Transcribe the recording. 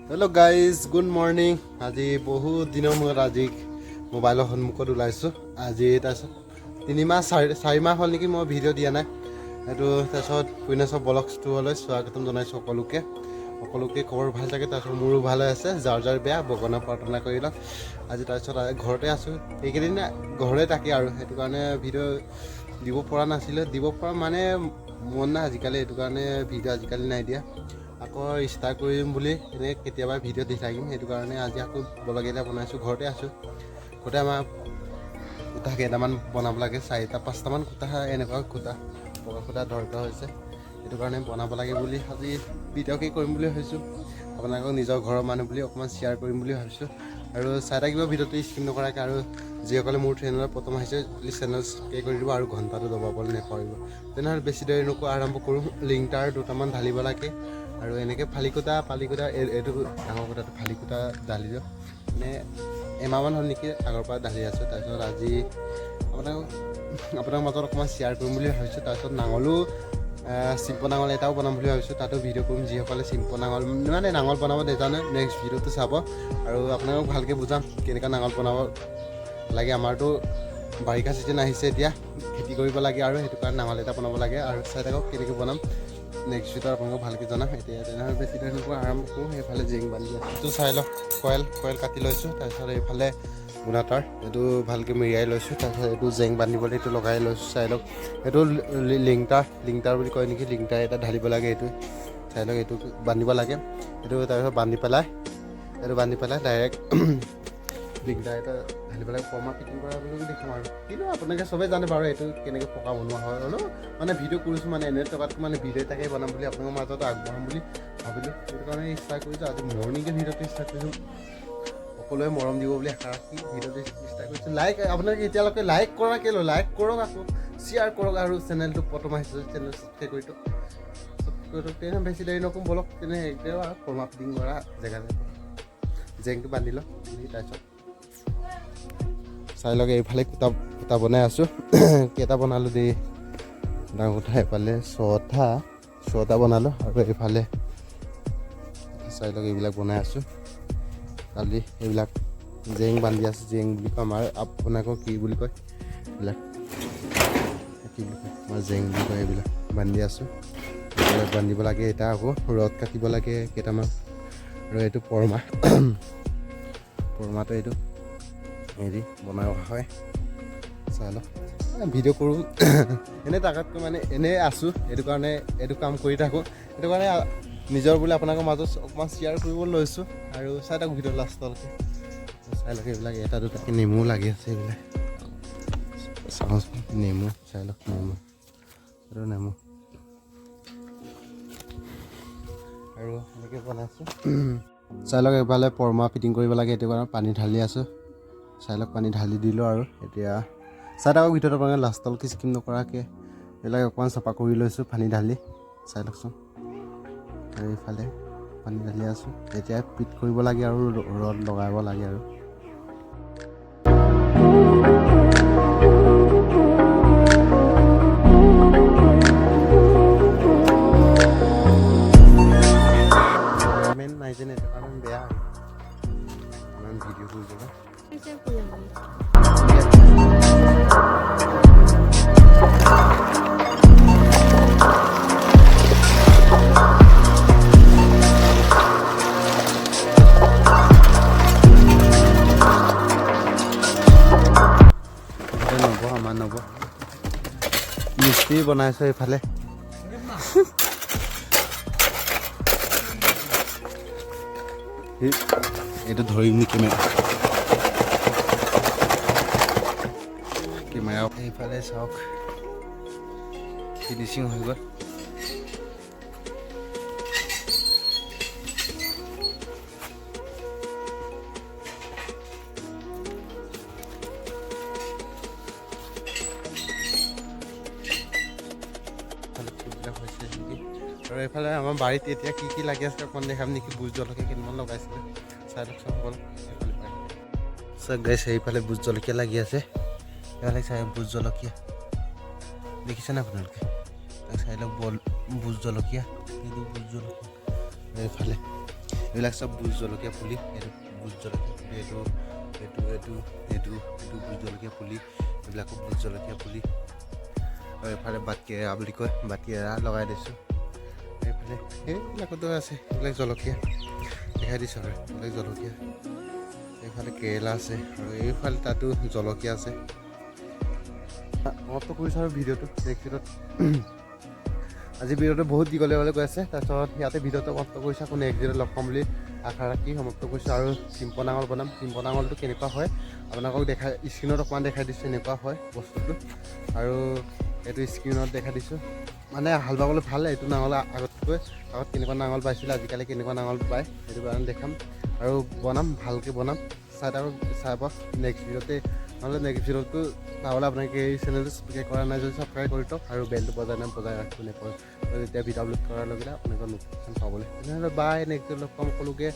Hello guys, good morning. আজি বহুত দিনৰ মূৰত আজি মোবাইলৰ সন্মুখত ওলাইছোঁ। আজি তাৰপিছত 4 মাহ হ'ল নেকি মই ভিডিঅ' দিয়া নাই। এইটো তাৰপিছত কুইনেছৰ ব্লগছ টোলৈ স্বাগতম জনাইছোঁ সকলোকে খবৰ ভাল থাকে। তাৰপিছত মোৰো ভাল হৈ আছে, যাৰ বেয়া ভগৱানক প্ৰাৰ্থনা কৰি লওক। আজি তাৰপিছত ঘৰতে আছোঁ, এইকেইদিন ঘৰতে থাকে আৰু সেইটো কাৰণে ভিডিঅ' দিব পৰা নাছিলে, দিব পৰা মানে মন নাই আজিকালি, সেইটো কাৰণে ভিডিঅ' আজিকালি নাই দিয়া। আকৌ ষ্টাৰ্ট কৰিম বুলি এনেই কেতিয়াবা ভিডিঅ' দি থাকিম, সেইটো কাৰণে আজি আকৌ ব্লগ এটা বনাইছোঁ। ঘৰতে আছোঁ, গোটেই আমাৰ কুটা কেইটামান বনাব লাগে, 4-5টামান কুটা এনেকুৱা কুটা বগা কুটা দৰকাৰ হৈছে, সেইটো কাৰণে বনাব লাগে বুলি আজি ভিডিঅ'কে কৰিম বুলি ভাবিছোঁ। আপোনালোকক নিজৰ ঘৰৰ মানুহ বুলি অকণমান শ্বেয়াৰ কৰিম বুলি ভাবিছোঁ। আৰু চাই থাকিব ভিডিঅ'টো স্কিপ নকৰাকৈ, আৰু যিসকলে মোৰ চেনেলত প্ৰথম আহিছে প্লিজ চেনেল ছাবস্ক্ৰাইব কৰি দিব আৰু ঘণ্টাটো দবাবলৈ নাপাহৰিব। তেনেহ'লে বেছি দেৰি নকৰোঁ, আৰম্ভ কৰোঁ। লিংটাৰ দুটামান ঢালিব লাগে আৰু এনেকৈ পালি কুটা এইটো ডাঙৰ কুটাটো ফালি কুটা ঢালি দিওঁ। মানে এমাহমান হ'ল নেকি আগৰ পৰা ঢালি আছোঁ। তাৰপিছত আজি আপোনাৰ মাজত অকণমান শ্বেয়াৰ কৰিম বুলি ভাবিছোঁ। তাৰপিছত নাঙলো চিম্পল নাঙল এটাও বনাম বুলি ভাবিছোঁ, তাতো ভিডিঅ' কৰিম। যিসকলে চিম্পল নাঙল মানে নাঙল বনাব নাজানে নেক্সট ভিডিঅ'টো চাব, আৰু আপোনালোকক ভালকৈ বুজাম কেনেকুৱা নাঙল বনাব লাগে। আমাৰতো বাৰিষা ছিজন আহিছে, এতিয়া খেতি কৰিব লাগে আৰু সেইটো কাৰণে নাঙল এটা বনাব লাগে। আৰু চাই থাকক কেনেকৈ বনাম, নেক্সট ভিডিঅ'ত আপোনালোকক ভালকৈ জনাম। এতিয়া তেনেহ'লে বেছি দেৰি নকৰোঁ, আৰম্ভ কৰোঁ। সেইফালে জেং বান্ধি আছোঁ, এইটো চাই লওক। কইল কাটি লৈছোঁ। তাৰপিছত এইফালে গুণাতাৰ এইটো ভালকৈ মেৰিয়াই লৈছোঁ। তাৰপিছত এইটো জেং বান্ধিবলৈ এইটো লগাই লৈছোঁ। চাই লওক, এইটো লিংটাৰ বুলি কয় নেকি, লিংটাৰ এটা ঢালিব লাগে। এইটো চাই লওক, এইটো বান্ধিব লাগে। এইটো তাৰপিছত বান্ধি পেলাই ডাইৰেক্ট লিংটাৰ এটা ঢালি পেলাই পমা ফিটিং কৰা বুলি দেখাম আৰু। কিন্তু আপোনালোকে চবেই জানে বাৰু এইটো কেনেকৈ পকা বনোৱা হয়। হ'লেও মানে ভিডিঅ' কৰিছোঁ, মানে এনে থকাতকৈ মানে ভিডিঅ' এটাকে বনাম বুলি আপোনালোকৰ মাজত আগবঢ়াম বুলি ভাবিলোঁ। সেইটো কাৰণে ষ্টাৰ্ট কৰিছোঁ। আজি মৰ্ণিঙে ভিডিঅ'টো ষ্টাৰ্ট কৰিছোঁ, সকলোৱে মৰম দিব বুলি আশা ৰাখি ভিডিঅ'টো ষ্টাৰ্ট কৰিছোঁ। আপোনালোকে এতিয়ালৈকে লাইক কৰক আকৌ শ্বেয়াৰ কৰক, আৰু চেনেলটো প্ৰথম আহিছোঁ চেনেল ছাবস্ক্ৰাইব কৰি দিয়ক। তেনে বেছি দেৰি নকৰোঁ, বলক তেনে একদম আৰু ফৰ্মা ফিটিং কৰা জেগাতে জেংটো বান্ধি লওক। তাৰপিছত চাই লওক, এইফালে কুটা বনাই আছোঁ। কেইটা বনালোঁ দেই, ডাঙৰ কুটা এইফালে ছটা বনালোঁ, আৰু এইফালে চাই লওক এইবিলাক বনাই আছোঁ। কালি এইবিলাক জেং বান্ধি আছোঁ। জেং বুলি কয় আমাৰ, আপোনালোকক কি বুলি কয় এইবিলাক, কি বুলি কয় আমাৰ জেং বুলি কয়। এইবিলাক বান্ধি আছোঁ, এইবিলাক বান্ধিব লাগে। এটা আকৌ ৰদ কাটিব লাগে কেইটামান, আৰু এইটো পৰমাটো এইটো হেৰি বনাই ৰখা হয়। চাই লওক, ভিডিঅ' কৰোঁ এনেই তাকাতকৈ মানে এনেই আছোঁ, সেইটো কাৰণে এইটো কাম কৰি থাকোঁ। সেইটো কাৰণে নিজৰ বুলি আপোনালোকৰ মাজত অকণমান শ্বেয়াৰ কৰিব লৈছোঁ। আৰু চাই থাকক ভিডিঅ' লাষ্টলৈকে। চাই লওক, এইবিলাক এটা দুটাকৈ নেমু লাগি আছে, এইবিলাক চাওঁচোন। নেমু চাই লওক, এইটো নেমু আৰু এনেকৈ বনাইছোঁ। চাই লওক, এইফালে পৰমা ফিটিং কৰিব লাগে, সেইটো কাৰণে পানী ঢালি আছোঁ। চাই লওক, পানী ঢালি দিলোঁ। আৰু এতিয়া চাই থাকক ভিডিঅ'টো আপোনালোকে লাষ্টলৈকে স্কিপ নকৰাকৈ। এইবিলাক অকণমান চাফা কৰি লৈছোঁ পানী ঢালি, চাই লওকচোন। আৰু এইফালে পানী ঢালি আছোঁ। এতিয়া পিট কৰিব লাগে আৰু ৰদ লগাব লাগে। আৰু মেইন নাই যেন, এইটো কাৰণ বেয়া হয় ইমান ভিডিঅ' কৰিবলৈ। নব মিস্ত্ৰী বনাইছোঁ এইফালে। এইটো ধৰিম নেকি কেমেৰা। এইফালে চাওক, ফিনিচিং হৈ গ'ল। আৰু এইফালে আমাৰ বাৰীত এতিয়া কি লাগি আছে অকণ দেখাম নেকি। ভোট জলকীয়া কেইটামান লগাইছিলে, চাই লওকচোন। বল চাওক গাইছ, সেইফালে ভোট জলকীয়া লাগি আছে। এইফালে চাই ভোট জলকীয়া দেখিছেনে আপোনালোকে, তাক চাই লওক। ভোট জলকীয়া এইফালে এইবিলাক চব ভোট জলকীয়া পুলি এইটো ভোট জলকীয়া পুলি এইটো ভোট জলকীয়া পুলি এইবিলাকো ভোট জলকীয়া পুলি আৰু এইফালে বাটকেৰা বুলি কয় বাটকেৰা লগাই দিছোঁ এইফালে এইবিলাকতো আছে এইবিলাক জলকীয়া দেখাই দিছোঁ আৰু এইবিলাক জলকীয়া এইফালে কেৰেলা আছে আৰু এইফালে তাতো জলকীয়া আছে সমাপ্ত কৰিছোঁ আৰু ভিডিঅ'টো নেক্সট ভিডিঅ'ত আজি ভিডিঅ'টো বহুত দীঘলীয়া গৈ আছে তাৰপিছত ইয়াতে ভিডিঅ'টো সমাপ্ত কৰিছোঁ আকৌ নেক্সট ভিডিঅ'ত লগ পাম বুলি আশা ৰাখি সমাপ্ত কৰিছোঁ আৰু চিম্প নাঙল বনাম চিম্প নাঙলটো কেনেকুৱা হয় আপোনালোকক স্ক্ৰীণত অকণমান দেখাই দিছোঁ এনেকুৱা হয় বস্তুটো আৰু এইটো স্ক্ৰীণত দেখাই দিছোঁ মানে হাল বাবলৈ ভাল এইটো নাঙল আগত কেনেকুৱা নাঙল পাইছিলে আজিকালি কেনেকুৱা নাঙল পায় সেইটো কাৰণে দেখাম আৰু বনাম ভালকৈ বনাম চাই পাওক নেক্সট ভিডিঅ'তে নহ'লে নেক্সট ভিডিঅ'টো পাবলৈ আপোনালোকে এই চেনেলটো ছাবস্ক্ৰাইব কৰা নাই যদি ছাবস্ক্ৰাইব কৰি থওক আৰু বেলটো বজাই ৰাখিব নেপায় যেতিয়া ভিডিঅ' আপলোড কৰাৰ লগে আপোনালোকৰ ন'টিফিকেশ্যন পাবলৈ তেনেহ'লে বাই নেক্সট ভিডিঅ'ত লগ পাম সকলোকে